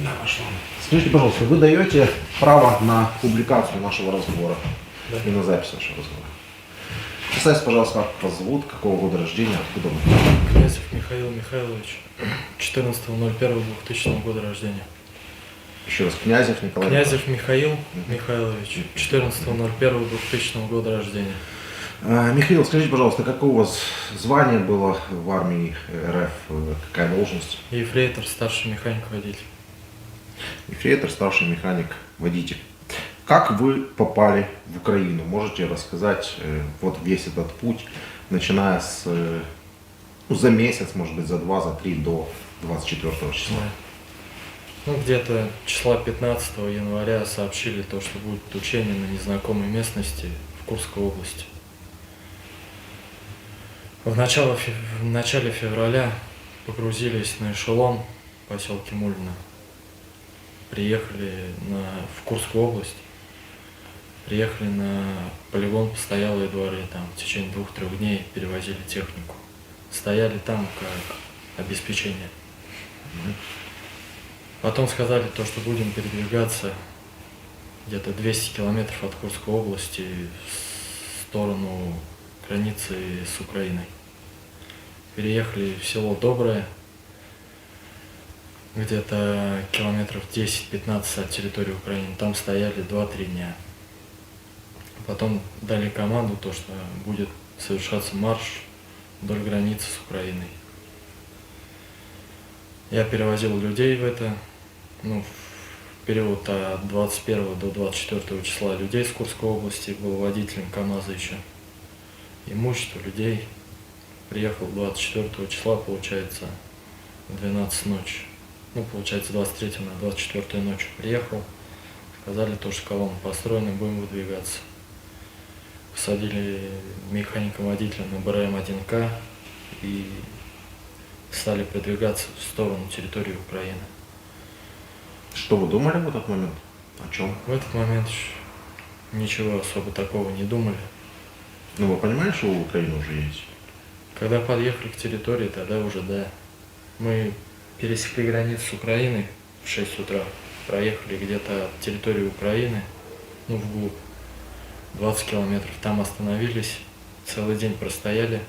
Да, пошло. Скажите, пожалуйста, вы даете право на публикацию нашего разговора? Да. И на запись нашего разговора? Представьте, пожалуйста, как вас зовут, какого года рождения, откуда вы? Князев Михаил Михайлович, 14.01.2000 года рождения. Еще раз, Князев Николай. Князев Михаил Михайлович, 14.01.2000 года рождения. Михаил, скажите, пожалуйста, какое у вас звание было в армии РФ, какая должность? Ефрейтор, старший механик-водитель. Ефрейтор, старший механик-водитель. Как вы попали в Украину? Можете рассказать вот весь этот путь, начиная с, за месяц, может быть, за 2, за 3 до 24 числа? Ну, где-то числа 15 января сообщили то, что будет учение на незнакомой местности в Курской области. В начале февраля погрузились на эшелон в поселке Мульно. Приехали в Курскую область. Приехали на полигон Постоялые дворы. Там в течение 2-3 дней перевозили технику. Стояли там как обеспечение. Потом сказали то, что будем передвигаться где-то 200 километров от Курской области в сторону границы с Украиной. Переехали в село Доброе, где-то километров 10-15 от территории Украины. Там стояли 2-3 дня. Потом дали команду, то, что будет совершаться марш вдоль границы с Украиной. Я перевозил людей в в период от 21 до 24 числа людей с Курской области, был водителем КамАЗа еще. Имущество людей. Приехал 24 числа, получается, в 12 ночи. Получается, 23 на 24 ночью приехал. Сказали то, что колонна построена, будем выдвигаться. Посадили механика-водителя на БРМ-1К и стали продвигаться в сторону территории Украины. Что вы думали в этот момент? О чем? В этот момент ничего особо такого не думали. Ну, вы понимаете, что вы в Украину уже едете? Когда подъехали к территории, тогда уже да. Мы пересекли границу с Украиной в 6 утра, проехали где-то от территории Украины, вглубь, 20 километров. Там остановились, целый день простояли.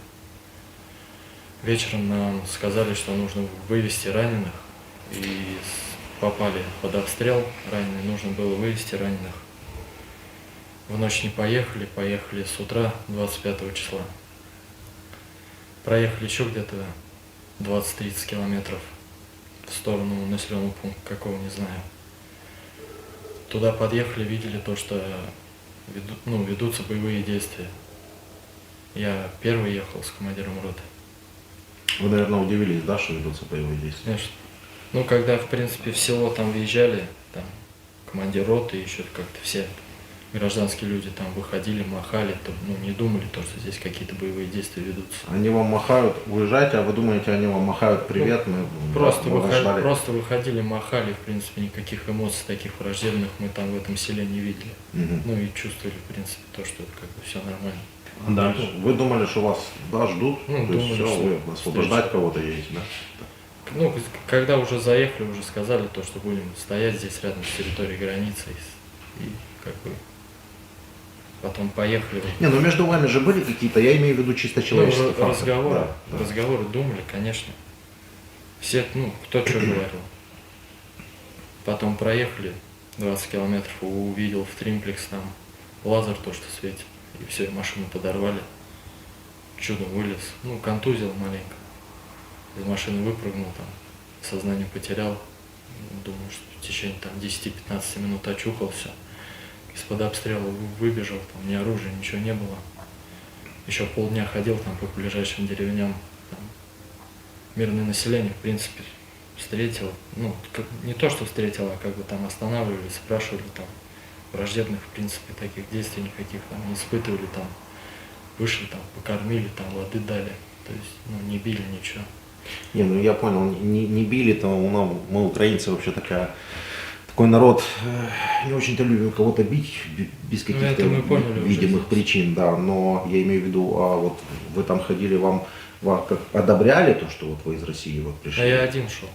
Вечером нам сказали, что нужно вывести раненых, и попали под обстрел раненые, нужно было вывести раненых. В ночь не поехали, поехали с утра 25 числа. Проехали еще где-то 20-30 километров в сторону населенного пункта, какого не знаю. Туда подъехали, видели то, что ведутся боевые действия. Я первый ехал с командиром роты. Вы, наверное, удивились, да, что ведутся боевые действия? Конечно. Когда, в принципе, в село там въезжали, там командир роты, еще как-то все гражданские люди там выходили, махали, то, не думали, то, что здесь какие-то боевые действия ведутся. Они вам махают, уезжайте, а вы думаете, они вам махают привет? Просто выходили, махали, в принципе, никаких эмоций таких враждебных мы там в этом селе не видели. И чувствовали, в принципе, то, что все нормально. А дальше? Вы думали, что вас ждут? То есть думали, все, что вы освобождать кого-то едете, да? Когда уже заехали, уже сказали то, что будем стоять здесь рядом с территорией границы и потом поехали. Между вами же были какие-то, я имею в виду чисто человеческие факторы. Разговоры думали, конечно. Все, кто что говорил. Потом проехали 20 километров, увидел в тримплекс там лазер, то, что светит. И все, машину подорвали. Чудом вылез. Контузил маленько. Из машины выпрыгнул, там, сознание потерял. Думаю, что в течение 10-15 минут очухался. Из-под обстрела выбежал, там ни оружия, ничего не было. Еще полдня ходил там по ближайшим деревням. Там, мирное население, в принципе, встретил. Не то, что встретил, а там останавливали, спрашивали там. Враждебных, в принципе, таких действий никаких там не испытывали, там вышли, там покормили, там воды дали, то есть, не били, ничего. Я понял, не били-то, мы украинцы вообще такой народ, не очень-то любим кого-то бить без каких-то видимых причин, да, но я имею в виду, вот вы там ходили, вам как одобряли то, что вот вы из России пришли? Да я один шел.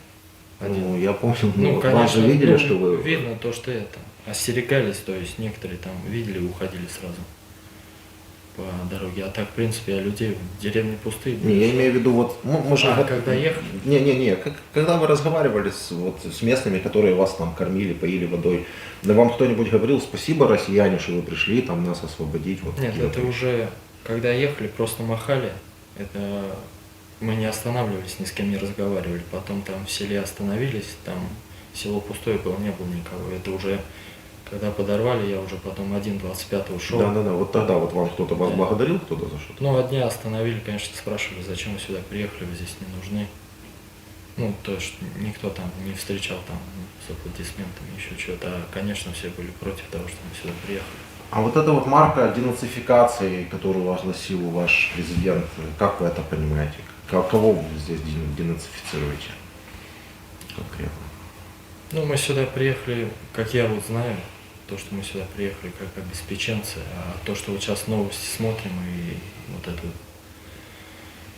Ну, я помню, Ну, вас конечно, же видели, ну, что вы... видно то, что это. Остерегались, то есть некоторые там видели и уходили сразу по дороге. А так, в принципе, людей в деревне пустые были. Не, я имею в виду, вот мы же... Когда ехали? Не, когда вы разговаривали с местными, которые вас там кормили, поили водой, да вам кто-нибудь говорил: спасибо, россияне, что вы пришли там нас освободить? Вот Нет, такие это вот. уже, когда ехали, просто махали. Это мы не останавливались, ни с кем не разговаривали. Потом там в селе остановились, там село пустое было, не было никого. Это уже, когда подорвали, я уже потом 1.25 ушел. Да, вот тогда вот вам кто-то вас Да. благодарил, кто-то за что-то? Ну, одни остановили, конечно, спрашивали, зачем вы сюда приехали, вы здесь не нужны. Ну, то есть никто там не встречал там с аплодисментами, еще что-то. А, конечно, все были против того, что мы сюда приехали. А вот эта вот марка денацификации, которую огласил ваш президент, как вы это понимаете? Кого вы здесь денацифицируете конкретно? Ну, мы сюда приехали, как я вот знаю, то, что мы сюда приехали как обеспеченцы, а то, что вот сейчас новости смотрим и вот это вот.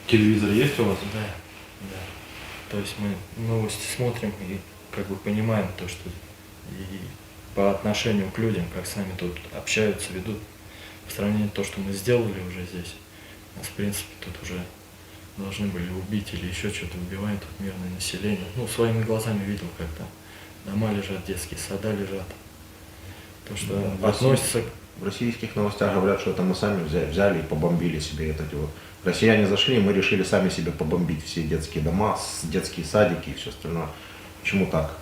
Телевизор есть у вас? Да. То есть мы новости смотрим и как бы понимаем то, что и по отношению к людям, как с нами тут общаются, ведут, по сравнению с то, что мы сделали уже здесь, нас, в принципе, тут уже должны были убить или еще что-то, убивают тут мирное население. Ну, своими глазами видел, как там дома лежат, детские сада лежат. То, что Да, относится к... В российских новостях говорят, что это мы сами взяли и побомбили себе эти вот. Россияне зашли, и мы решили сами себе побомбить все детские дома, детские садики и все остальное. Почему так?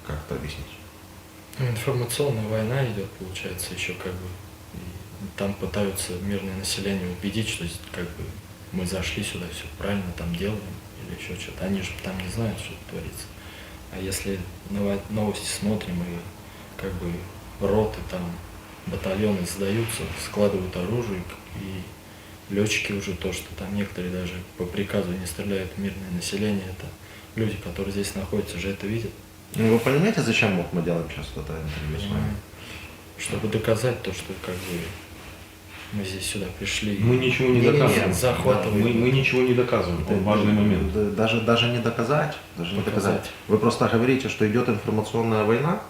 Как это объяснить? Ну, информационная война идет, получается, еще как бы. И там пытаются мирное население убедить, что как бы мы зашли сюда, все правильно там делаем или еще что-то. Они же там не знают, что творится. А если новости смотрим и как бы роты там, батальоны сдаются, складывают оружие, и летчики уже то, что там некоторые даже по приказу не стреляют в мирное население, это люди, которые здесь находятся, же это видят. Ну, вы понимаете, зачем вот мы делаем сейчас вот это интервью с вами? Чтобы доказать то, что как бы мы здесь сюда пришли. Мы ничего не Не-не-не, доказываем. захватываем. Мы ничего не доказываем. Это важный момент. Даже не доказать. Вы просто говорите, что идет информационная война,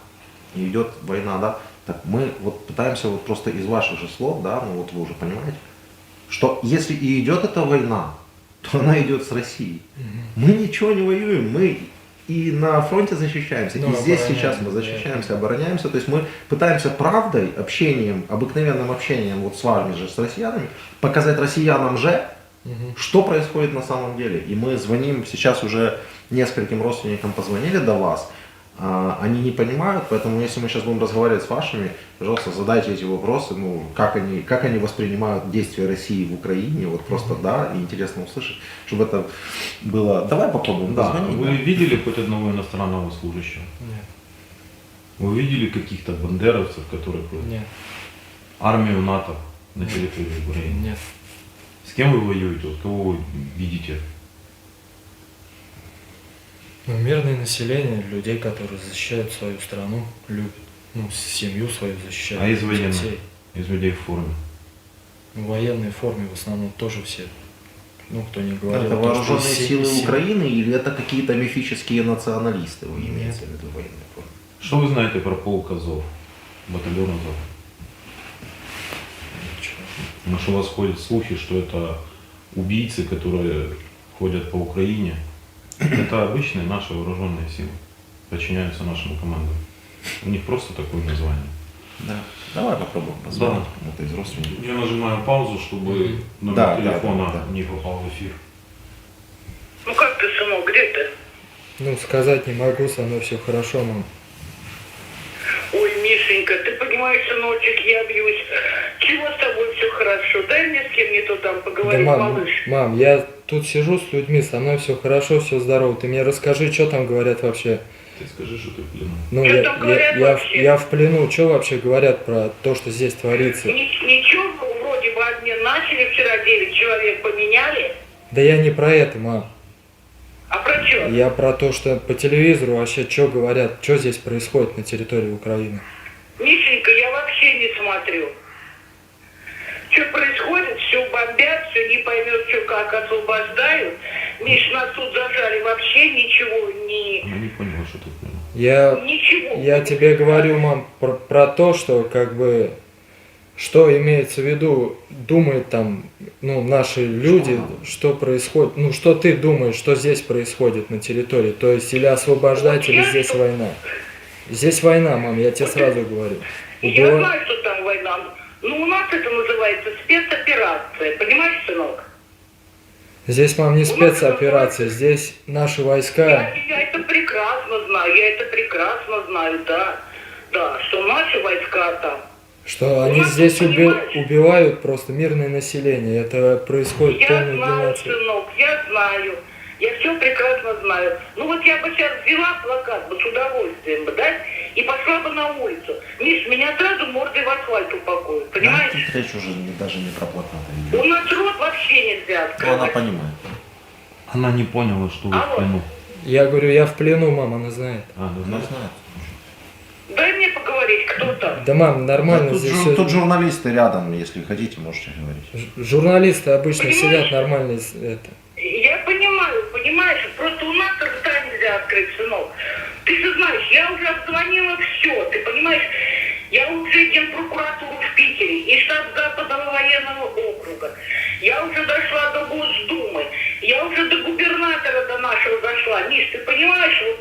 и идет война, да? Так мы вот пытаемся вот просто из ваших же слов, да, ну вот вы уже понимаете, что если и идет эта война, то она идет с Россией. Мы ничего не воюем, мы и на фронте защищаемся, Ну, и здесь обороняем, сейчас мы защищаемся, обороняемся. То есть мы пытаемся правдой, общением, обыкновенным общением вот с вами же, с россиянами, показать россиянам же, что происходит на самом деле. И мы звоним, сейчас уже нескольким родственникам позвонили до вас, они не понимают, поэтому если мы сейчас будем разговаривать с вашими, пожалуйста, задайте эти вопросы, ну, как они воспринимают действия России в Украине, вот просто, да, и интересно услышать, чтобы это было... Давай попробуем Да. позвонить. Вы видели хоть одного иностранного служащего? Нет, Вы видели каких-то бандеровцев, которые нет, армию НАТО на территории Украины? нет. С кем вы воюете? Вот кого вы видите? Ну, мирное население, людей, которые защищают свою страну, любят, ну, семью свою защищают. А из военных? детей. Из людей в форме? В военной форме в основном тоже все, ну, кто не говорил. Это то, что вооруженные все- силы все- Украины или это какие-то мифические националисты, вы имеете в виду военной форме? Что вы знаете про полк Азов? Батальон Азов? Ничего. Потому что у вас ходят слухи, что это убийцы, которые ходят по Украине. Это обычные наши вооруженные силы, подчиняются нашему команду. У них просто такое название. Да. Давай попробуем позвонить кому-то из родственников. Я нажимаю паузу, чтобы номер Да, телефона да. не попал в эфир. Ну как ты, сынок, где ты? Ну, сказать не могу, со мной все хорошо, но... Ой, Мишенька, ты понимаешь, сыночек, я бьюсь. Чего с тобой все хорошо? Дай мне с кем-нибудь там Да, поговорить, малыш. мам, я тут сижу с людьми, со мной все хорошо, все здорово. Ты мне расскажи, что там говорят вообще. Ты скажи, что ты в плену. Ну, Что там говорят вообще? я в плену. Что вообще говорят про то, что здесь творится? Ничего, вроде бы обмен начали вчера, 9 человек поменяли. Да я не про это, мам. А про что? Я про то, что по телевизору вообще что говорят, что здесь происходит на территории Украины. Мишенька, я вообще не смотрю. Что происходит, все бомбят, все не поймет, что как освобождают. Миш, нас тут зажали, вообще ничего не... Она не поняла, что ты понял. Ничего. Я тебе говорю, мам, про то, что как бы, что имеется в виду, думают там, ну, наши люди, что происходит, ну, что ты думаешь, что здесь происходит на территории, то есть или освобождать, или здесь война. Здесь война, мам, я тебе сразу говорю. Я знаю, что там война. Ну, у нас это называется спецоперация. Понимаешь, сынок? Здесь, мам, не спецоперация, здесь наши войска. Я это прекрасно знаю, да. Да, что наши войска там. Что они здесь убивают просто мирное население. Это происходит Я полный знаю, геноцид. сынок, я знаю. Я все прекрасно знаю. Ну вот я бы сейчас взяла плакат бы с удовольствием бы, да, и пошла бы на улицу. Миш, меня сразу мордой в асфальт упакуют, понимаешь? Тут речь уже даже не про плакаты У идет. нас рот вообще нельзя Ну, она открывать. понимает. Она не поняла, что вы в плену. Я говорю, я в плену, мам, она знает. А, да, Она знает? знает. Дай мне поговорить, кто там. Да, мам, нормально Тут, здесь жур- всё- тут журналисты рядом, если хотите, можете говорить. Журналисты обычно Понимаешь? сидят нормально. Это. Я понимаю, понимаешь, просто у нас рта нельзя открыть, сынок. Ты же знаешь, я уже обзвонила все, ты понимаешь, я уже и генпрокуратуру в Питере, и штаб Западного военного округа. Я уже дошла до Госдумы, я уже до губернатора до нашего дошла. Миш, ты понимаешь, вот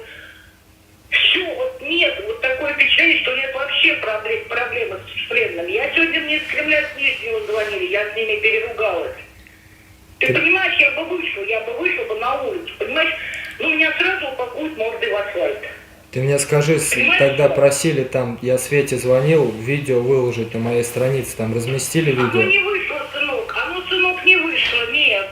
все, вот нет, вот такое впечатление, что нет вообще проблемы с пленными. Я сегодня мне из Кремля с Нижнего звонили, я с ними переругалась. Ты понимаешь, я бы вышла бы на улицу, понимаешь? Ну, меня сразу упакуют мордой в асфальт. Ты мне скажи, тогда просили там, я Свете звонил, видео выложить на моей странице, там разместили Оно видео. не вышло, сынок, не вышло, нет.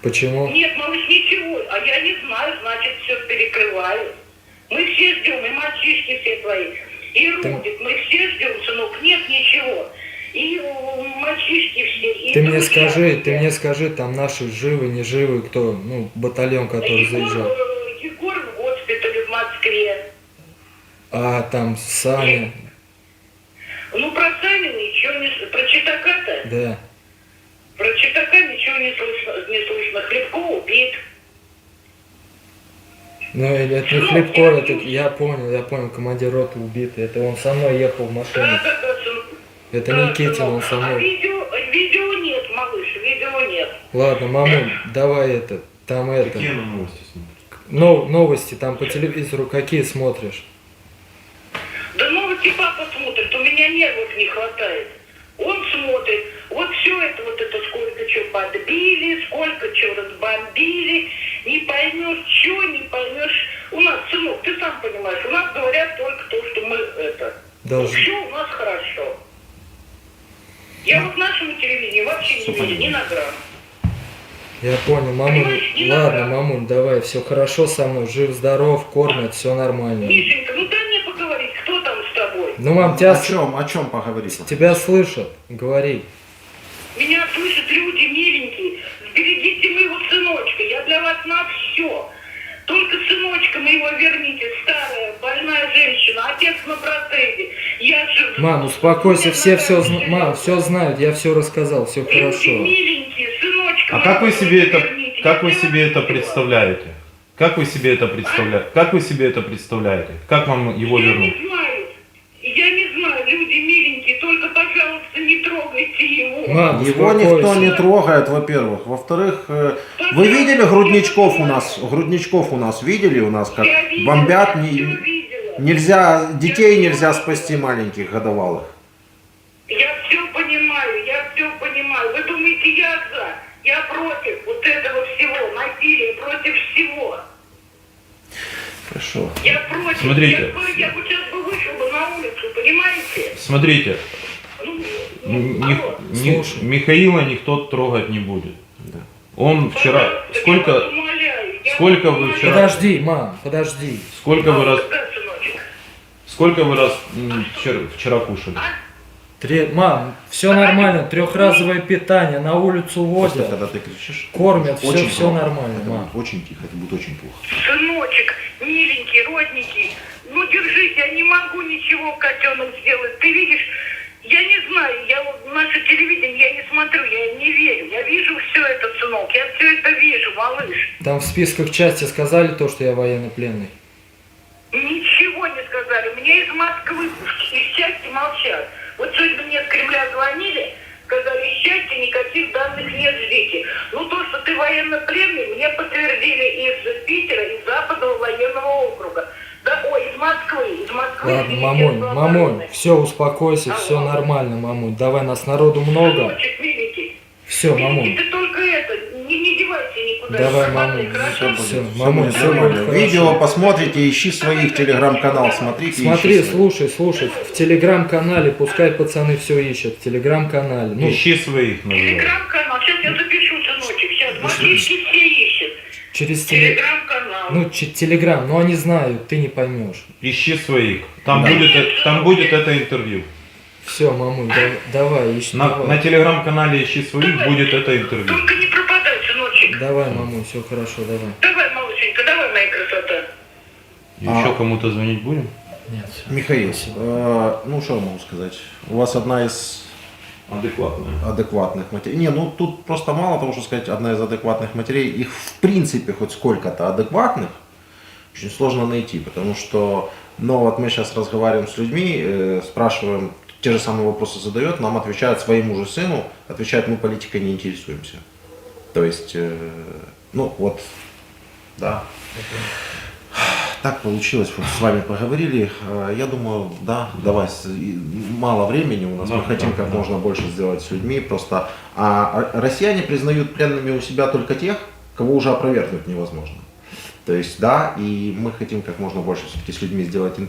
Почему? Нет, малыш, ничего, а я не знаю, значит, все перекрывают. Мы все ждем, и мальчишки все твои, и Рудик, мы все ждем, сынок, нет ничего. И мальчишки все, и Ты мне друзья скажи, все. там наши живы, не живы, кто, ну, батальон, который заезжал. Егор в госпитале в Москве. А там Саня, Ну, про Саню ничего не слышно. Про Читака-то? да. Про Читака ничего не слышно. Хлебко убит. Ну, это не Хлебко, это, я понял, командир роты убитый, это он со мной ехал в машине. Да, сын. Это Да, Никитин, сынок. он со А мной. видео нет, малыш, видео нет. Ладно, мамуль, давай это, там это. Какие она новости смотрит? Новости там по телевизору какие смотришь? Да новости папа смотрит, у меня нервов не хватает. Он смотрит, вот все это, сколько чего подбили, сколько чего разбомбили, не поймешь, что, не поймешь. У нас, сынок, ты сам понимаешь, у нас говорят только то, что мы Должны. все у нас хорошо. Я вот нашему телевидению вообще не верю, ни на грамм. Я понял, мамуль. Понимаешь, не Ладно, надо. мамуль, давай, все хорошо со мной, жив-здоров, кормят, все нормально. Мишенька, ну дай мне поговорить, кто там с тобой? Ну, мам, тебя, О чем поговорить? тебя слышат, говори. Меня слышат люди миленькие. Сберегите моего сыночка, я для вас на все. Только сыночка моего верните, старая, больная женщина, отец на протезе. Я же... Мам, успокойся, все Мам, все знают, я все рассказал, все Люди хорошо. миленькие, сыночка А как вы моего себе это, верните, как вы я себе для это вас представляете? Как вы себе это представляете? Как вы себе это представляете? Как вам его Я вернуть? не знаю, люди миленькие, только, пожалуйста, не трогайте его. Мам, Его успокойся. никто не трогает, во-первых. Во-вторых, вы видели грудничков у нас? Грудничков у нас видели у нас, как Я видела, бомбят? я всё видела. Нельзя, детей нельзя спасти маленьких, годовалых. Я все понимаю. Вы думаете, я за? Я против вот этого всего, насилия, против всего. Хорошо. Я против. Смотрите. Я бы сейчас бы вышел бы на улицу, понимаете? Смотрите, Алло. Слушай. Михаила никто трогать не будет. Он вчера... Пожалуйста, я вас умоляю, сколько вы вчера... Подожди, мам, подожди. Сколько вы раз... Да, сыночек. вчера кушали? Мам, все нормально, трехразовое питание, на улицу Просто водят, когда ты кричишь, кормят, очень все плохо. нормально, Это мам. будет очень тихо, это будет очень плохо. Сыночек, миленький, родненький, ну держись, я не могу ничего котенок сделать. Ты видишь, Я не знаю, я вот наше телевидение, я не смотрю, я не верю. Я вижу все это, сынок, я все это вижу, малыш. Там в списках части сказали то, что я военнопленный? Ничего не сказали. Мне из Москвы, из части молчат. Вот сегодня мне с Кремля звонили, сказали, из части никаких данных нет, ждите. Ну, то, что ты военнопленный, мне подтвердили из Питера, из Западного военного округа. Да, ой, из Москвы, из Москвы. Ладно, из мамуль, Министерства мамуль, обороны. все, успокойся, все нормально, мамуль. Давай, нас народу много. Сыночек, миленький. Все, мамуль. Миленький, ты только это, не девайся никуда. Давай, Западный, мамуль, хорошо? все, мамуль, все Давай, будет Видео хорошо. посмотрите, ищи своих телеграм-канал, смотрите. Смотри, ищи своих. слушай, в телеграм-канале, пускай пацаны все ищут, в телеграм-канале. Ну, Ищи своих, называй. Телеграм-канал, сейчас я запишу, сыночек, сейчас. Мальчишки все ищут. через Телеграм-канал. Ну, телеграм, но они знают, ты не поймешь. Ищи своих. Там Да. будет это интервью. Все, мамуль, давай, ищи, На давай. телеграм-канале ищи своих, будет это интервью. Только не пропадай, сыночек. Давай, мамуль, все хорошо, давай. Давай, малышенька, давай, моя красота. Еще кому-то звонить будем? Нет. Михаил, Спасибо. ну что я могу сказать? У вас одна из Адекватная. адекватных матерей. Не, ну тут просто мало того, что сказать, одна из адекватных матерей. Их в принципе хоть сколько-то адекватных очень сложно найти, потому что, ну вот мы сейчас разговариваем с людьми, спрашиваем, те же самые вопросы задает, нам отвечают своему же сыну, отвечают, мы политикой не интересуемся. То есть, ну вот, да. Так получилось, вот с вами поговорили. Я думаю, да, давай, мало времени у нас, Да, мы хотим да, как да. можно больше сделать с людьми. Просто, а россияне признают пленными у себя только тех, кого уже опровергнуть невозможно. То есть, да, и мы хотим как можно больше все-таки с людьми сделать интервью.